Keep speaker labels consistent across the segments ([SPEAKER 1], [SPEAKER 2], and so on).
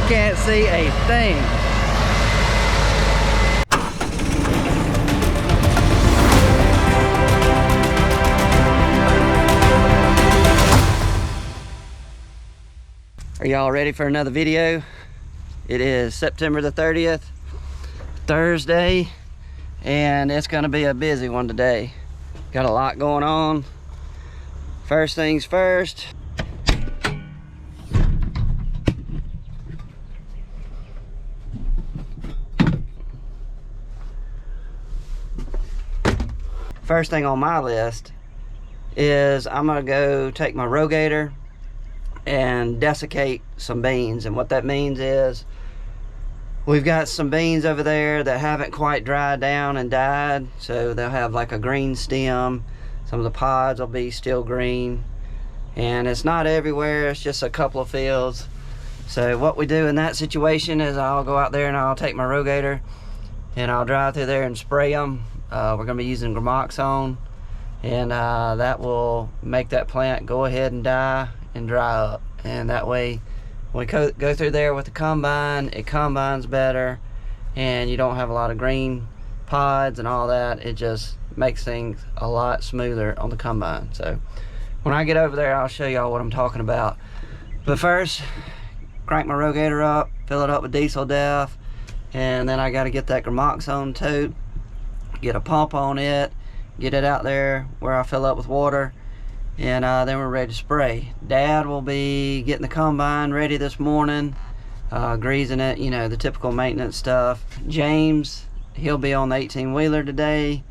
[SPEAKER 1] can't see a thing. Are y'all ready for another video? It is September the 30th, Thursday, and it's gonna be a busy one today. Got a lot going on. First things first. First thing on my list is I'm gonna go take my rogator and desiccate some beans. And what that means is we've got some beans over there that haven't quite dried down and died, so they'll have like a green stem. Some of the pods will be still green, and it's not everywhere, it's just a couple of fields. So what we do in that situation is I'll go out there and I'll take my rogator and I'll drive through there and spray them. We're going to be using Gramoxone, and that will make that plant go ahead and die and dry up, and that way when we go through there with the combine, it combines better and you don't have a lot of green pods and all that. It just makes things a lot smoother on the combine. So when I get over there, I'll show y'all what I'm talking about. But first, crank my rogator up, fill it up with Diesel Def, and then I got to get that Gramoxone tote, get a pump on it, get it out there where I fill up with water, and then we're ready to spray. Dad will be getting the combine ready this morning, greasing it, you know, the typical maintenance stuff. James, he'll be on the 18-wheeler today.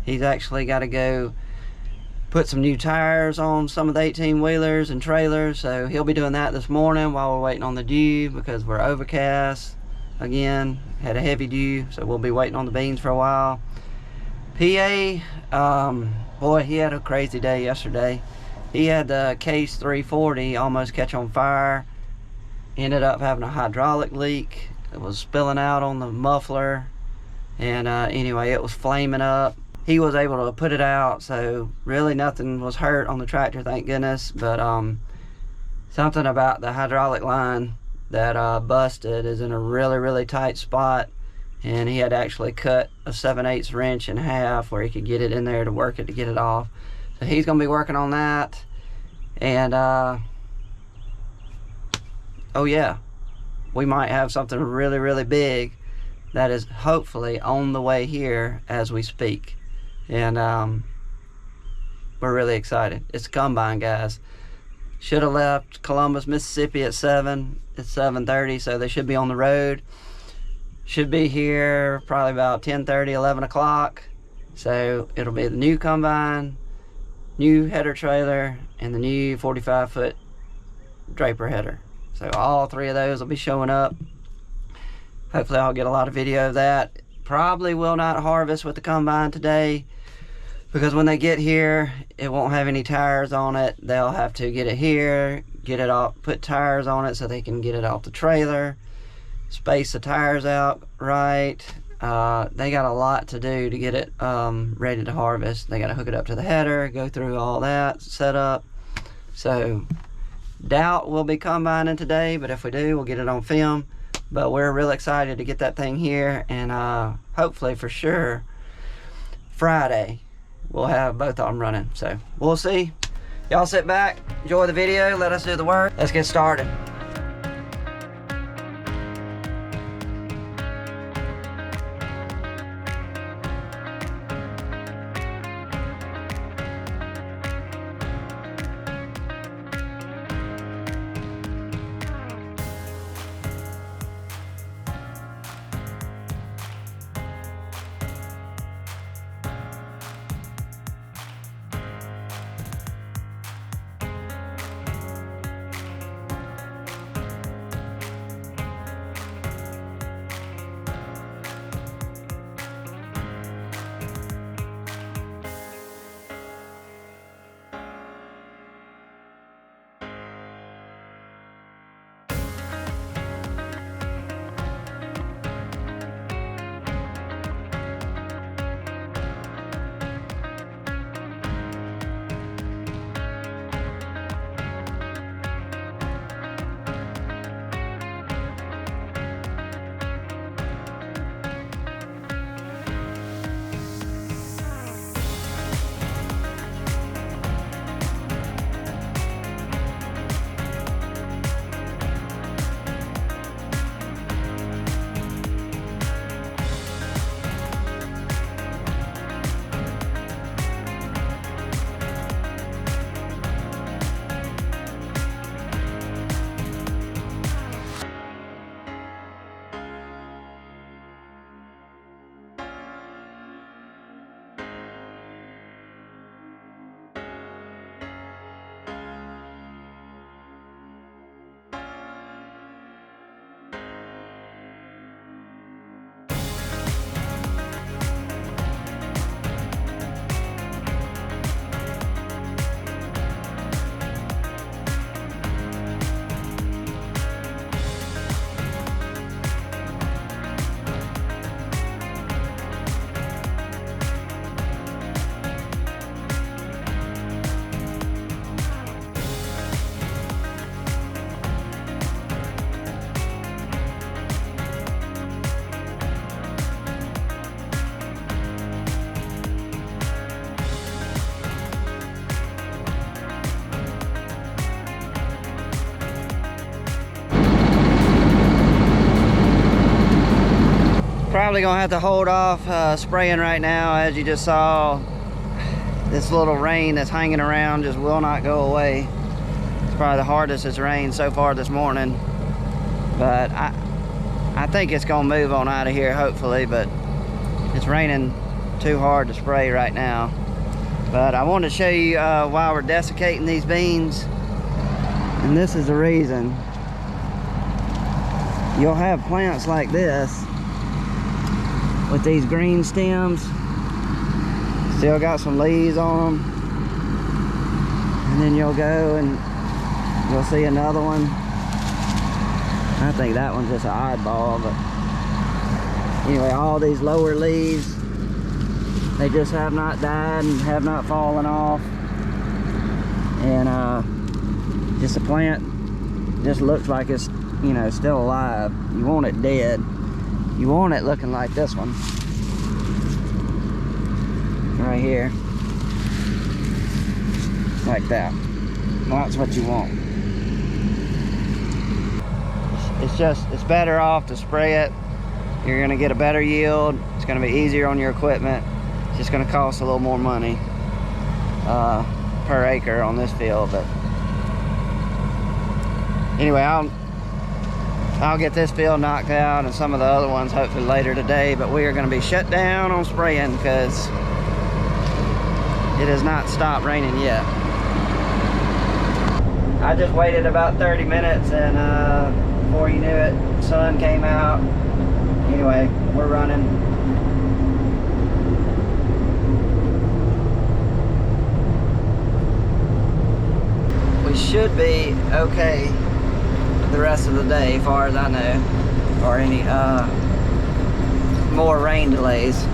[SPEAKER 1] He's actually got to go put some new tires on some of the 18-wheelers and trailers, so he'll be doing that this morning while we're waiting on the dew, because we're overcast again, had a heavy dew, so we'll be waiting on the beans for a while. PA, boy, he had a crazy day yesterday. He had the Case 340 almost catch on fire, ended up having a hydraulic leak. It was spilling out on the muffler, and anyway, it was flaming up. He was able to put it out, so really nothing was hurt on the tractor, thank goodness. But something about the hydraulic line that busted is in a really tight spot, and he had to actually cut a 7/8 wrench in half where he could get it in there to work it to get it off. So he's gonna be working on that. And oh yeah, we might have something really big that is hopefully on the way here as we speak. And we're really excited. It's a combine, guys. Should have left Columbus, Mississippi at 7. It's 7:30, so they should be on the road. Should be here probably about 10:30, 11 o'clock. So it'll be the new combine, new header trailer, and the new 45-foot Draper header. So all three of those will be showing up. Hopefully I'll get a lot of video of that. Probably will not harvest with the combine today, because when they get here, it won't have any tires on it. They'll have to get it here, get it off, put tires on it so they can get it off the trailer, space the tires out right. They got a lot to do to get it ready to harvest. They got to hook it up to the header, go through all that setup. So doubt we'll be combining today, but if we do, we'll get it on film. But we're real excited to get that thing here, and hopefully for sure Friday we'll have both of them running. So we'll see. Y'all sit back, enjoy the video, let us do the work. Let's get started. Probably gonna have to hold off spraying right now. As you just saw, this little rain that's hanging around just will not go away. It's probably the hardest it's rained so far this morning, but I think it's gonna move on out of here hopefully, but it's raining too hard to spray right now. But I wanted to show you why we're desiccating these beans, and this is the reason. You'll have plants like this with these green stems, still got some leaves on them, and then you'll go and you'll see another one. I think that one's just an oddball, but anyway, all these lower leaves, they just have not died and have not fallen off, and just a plant just looks like it's, you know, still alive. You want it dead. You want it looking like this one right here, like that. That's what you want. It's better off to spray it. You're gonna get a better yield. It's gonna be easier on your equipment. It's just gonna cost a little more money per acre on this field. But anyway, I'll get this field knocked out and some of the other ones hopefully later today, but we are going to be shut down on spraying because it has not stopped raining yet. I just waited about 30 minutes and before you knew it, the sun came out. Anyway, we're running. We should be okay the rest of the day, as far as I know, or any more rain delays.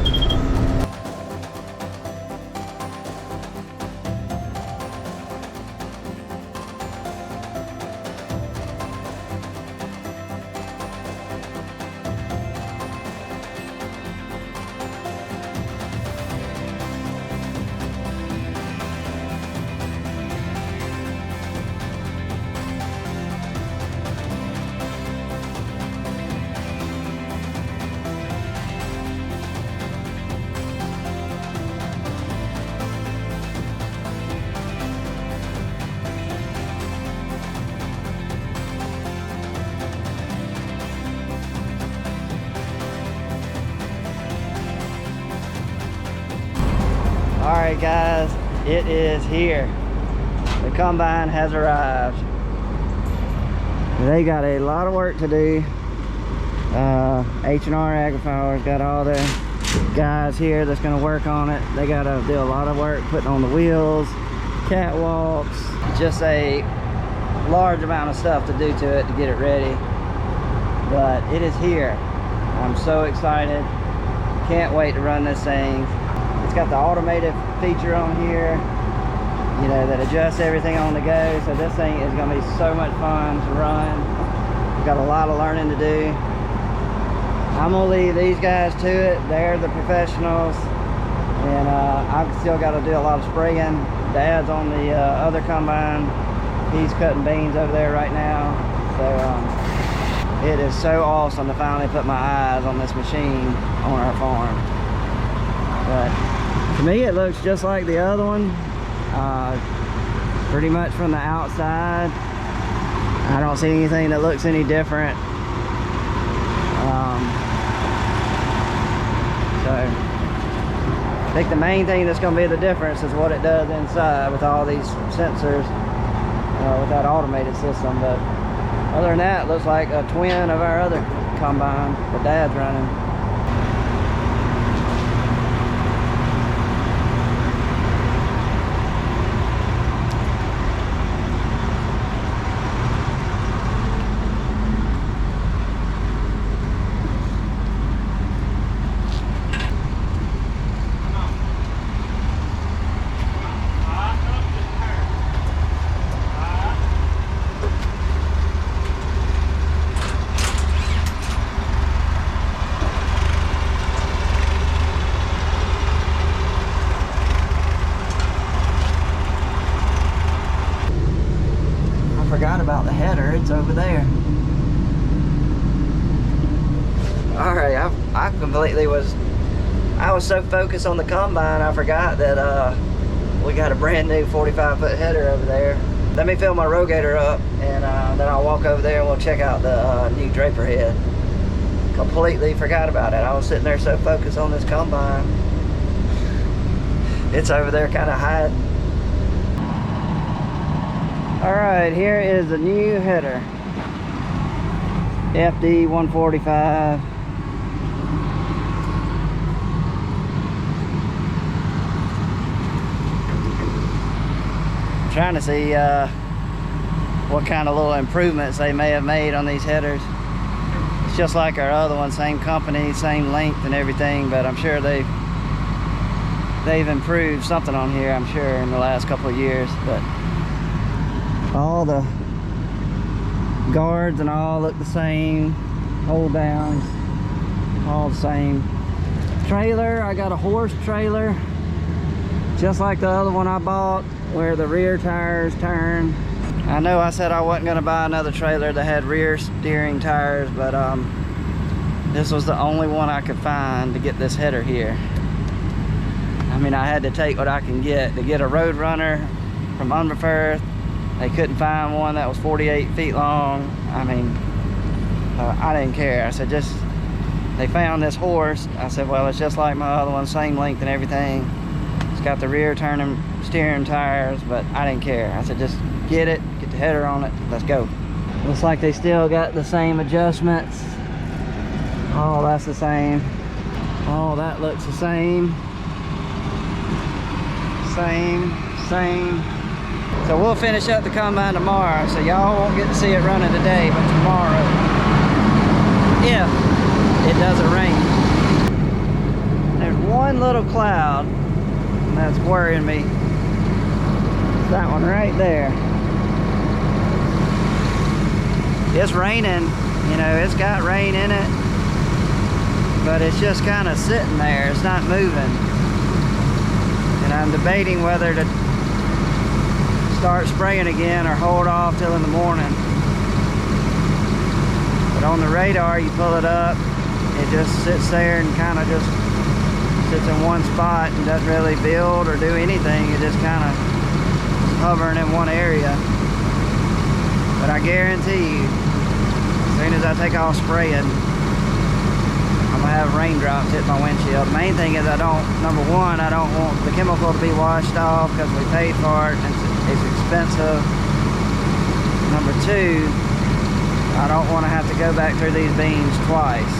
[SPEAKER 1] Alright guys, it is here. The combine has arrived. They got a lot of work to do. H&R AgriPower's got all their guys here that's going to work on it. They got to do a lot of work putting on the wheels, catwalks, just a large amount of stuff to do to it to get it ready. But it is here. I'm so excited. Can't wait to run this thing. It's got the automated feature on here, you know, that adjusts everything on the go. So this thing is going to be so much fun to run. We've got a lot of learning to do. I'm going to leave these guys to it. They're the professionals. And I've still got to do a lot of spraying. Dad's on the other combine. He's cutting beans over there right now. So it is so awesome to finally put my eyes on this machine on our farm. But to me, it looks just like the other one, pretty much from the outside. I don't see anything that looks any different. So I think the main thing that's going to be the difference is what it does inside with all these sensors, with that automated system. But other than that, it looks like a twin of our other combine that Dad's running. Forgot about the header. It's over there. All right, I completely was, I was so focused on the combine, I forgot that we got a brand new 45-foot header over there. Let me fill my rogator up, and then I'll walk over there and we'll check out the new Draper head. Completely forgot about it. I was sitting there so focused on this combine. It's over there kind of hiding. All right, here is the new header. FD 145. Trying to see what kind of little improvements they may have made on these headers. It's just like our other one, same company, same length and everything, but I'm sure they've improved something on here, I'm sure, in the last couple of years. But all the guards and all look the same, hold downs, all the same. Trailer, I got a horse trailer, just like the other one I bought, where the rear tires turn. I know I said I wasn't going to buy another trailer that had rear steering tires, but this was the only one I could find to get this header here. I mean, I had to take what I can get. To get a Road Runner from Unverferth, they couldn't find one that was 48 feet long. I mean, I didn't care. I said, they found this horse. I said, well, it's just like my other one, same length and everything. It's got the rear turning steering tires, but I didn't care. I said, just get it, get the header on it, let's go. Looks like they still got the same adjustments. Oh, that's the same. Oh, that looks the same. Same. So we'll finish up the combine tomorrow, so y'all won't get to see it running today, but tomorrow, if it doesn't rain. There's one little cloud that's worrying me. That one right there. It's raining, you know, it's got rain in it, but it's just kind of sitting there, it's not moving. And I'm debating whether to start spraying again or hold off till in the morning. But on the radar, you pull it up, it just sits there and kind of just sits in one spot and doesn't really build or do anything. It just kind of hovering in one area. But I guarantee you, as soon as I take off spraying, I'm gonna have raindrops hit my windshield. The main thing is number one, I don't want the chemical to be washed off because we paid for it and it's expensive. Number two, I don't want to have to go back through these beans twice.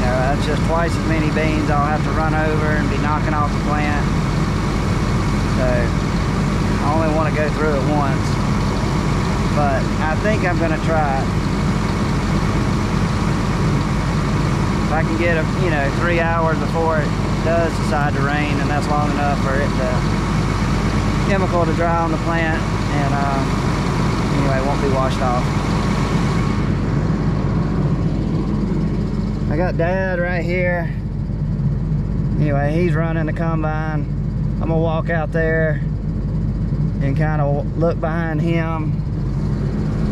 [SPEAKER 1] That's just twice as many beans I'll have to run over and be knocking off the plant. So I only want to go through it once, but I think I'm going to try it. If I can get 3 hours before it does decide to rain, and that's long enough for it to chemical to dry on the plant, and anyway, it won't be washed off. I got Dad right here. Anyway, he's running the combine. I'm gonna walk out there and kind of look behind him,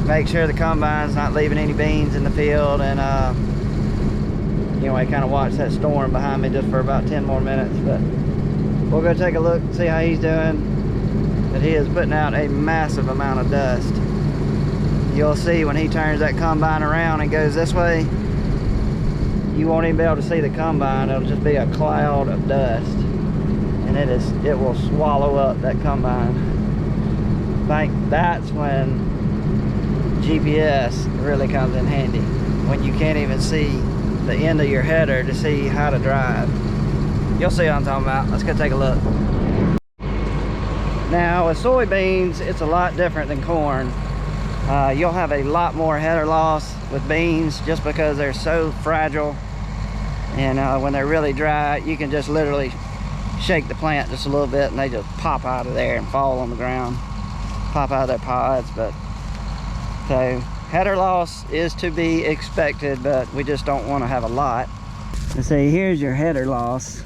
[SPEAKER 1] make sure the combine's not leaving any beans in the field, and anyway, kind of watch that storm behind me just for about 10 more minutes. But we'll go take a look, see how he's doing. But he is putting out a massive amount of dust. You'll see when he turns that combine around and goes this way, you won't even be able to see the combine. It'll just be a cloud of dust, and it will swallow up that combine. I think that's when GPS really comes in handy, when you can't even see the end of your header to see how to drive. You'll see what I'm talking about. Let's go take a look. Now with soybeans, it's a lot different than corn. You'll have a lot more header loss with beans just because they're so fragile, and when they're really dry, you can just literally shake the plant just a little bit and they just pop out of there and fall on the ground, pop out of their pods. But so header loss is to be expected, but we just don't want to have a lot. Let's see, here's your header loss.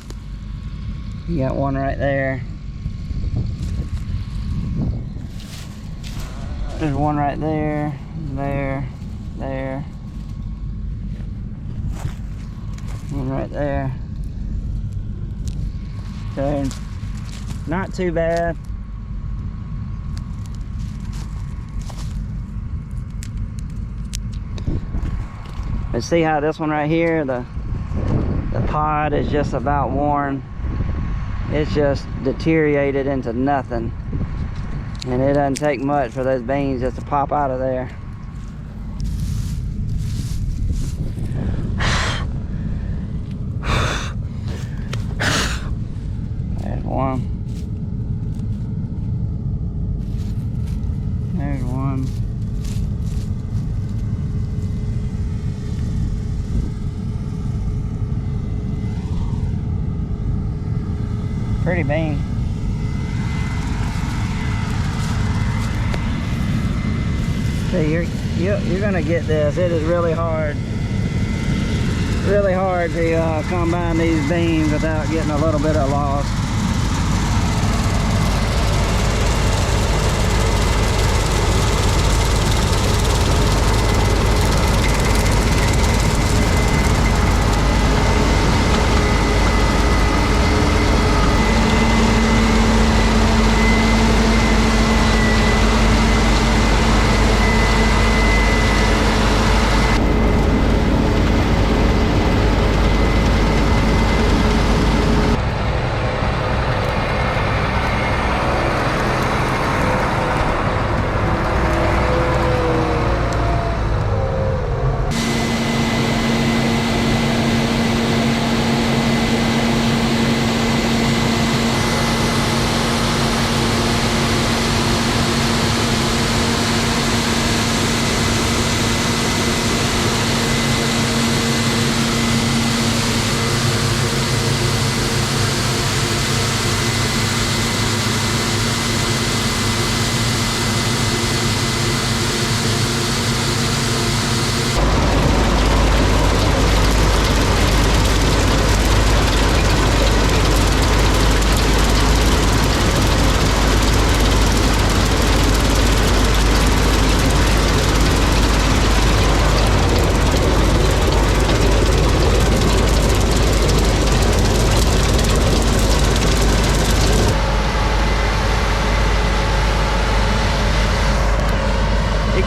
[SPEAKER 1] You got one right there. There's one right there, there. One right there. So, not too bad. Let's see how this one right here, the pod is just about worn. It's just deteriorated into nothing. And it doesn't take much for those beans just to pop out of there. There's one. There's one. Pretty bean. See, you're gonna get this. It is really hard to combine these beans without getting a little bit of loss.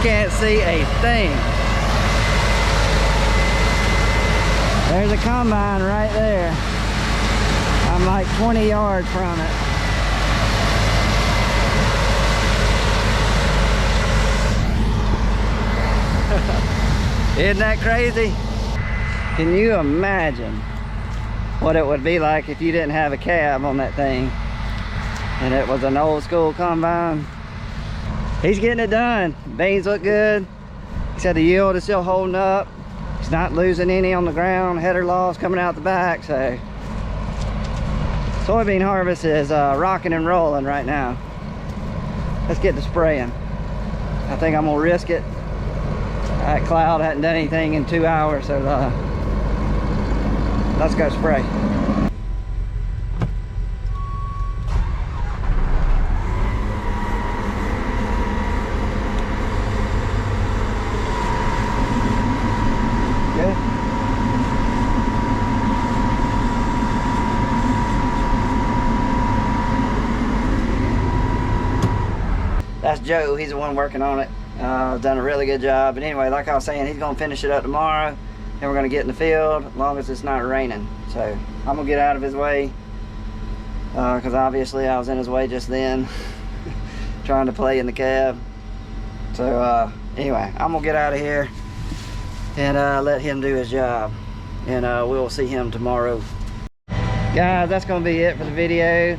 [SPEAKER 1] Can't see a thing. There's a combine right there. I'm like 20 yards from it. Isn't that crazy? Can you imagine what it would be like if you didn't have a cab on that thing and it was an old school combine? He's getting it done. Beans look good. He said the yield is still holding up. He's not losing any on the ground. Header loss coming out the back. So soybean harvest is rocking and rolling right now. Let's get to spraying. I think I'm gonna risk it. That cloud hadn't done anything in 2 hours, so let's go spray. That's Joe, he's the one working on it. Done a really good job. But anyway, like I was saying, he's gonna finish it up tomorrow. Then we're gonna get in the field, as long as it's not raining. So I'm gonna get out of his way, because obviously I was in his way just then, trying to play in the cab. So anyway, I'm gonna get out of here and let him do his job. And we'll see him tomorrow. Guys, that's gonna be it for the video.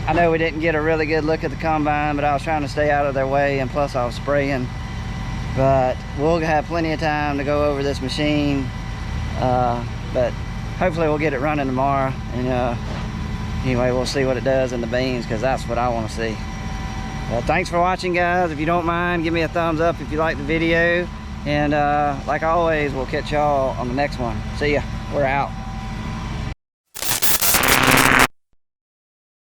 [SPEAKER 1] I know we didn't get a really good look at the combine, but I was trying to stay out of their way, and plus I was spraying. But we'll have plenty of time to go over this machine. But hopefully we'll get it running tomorrow. And anyway, we'll see what it does in the beans, because that's what I want to see. Thanks for watching, guys. If you don't mind, give me a thumbs up if you like the video. And like always, we'll catch y'all on the next one. See ya. We're out.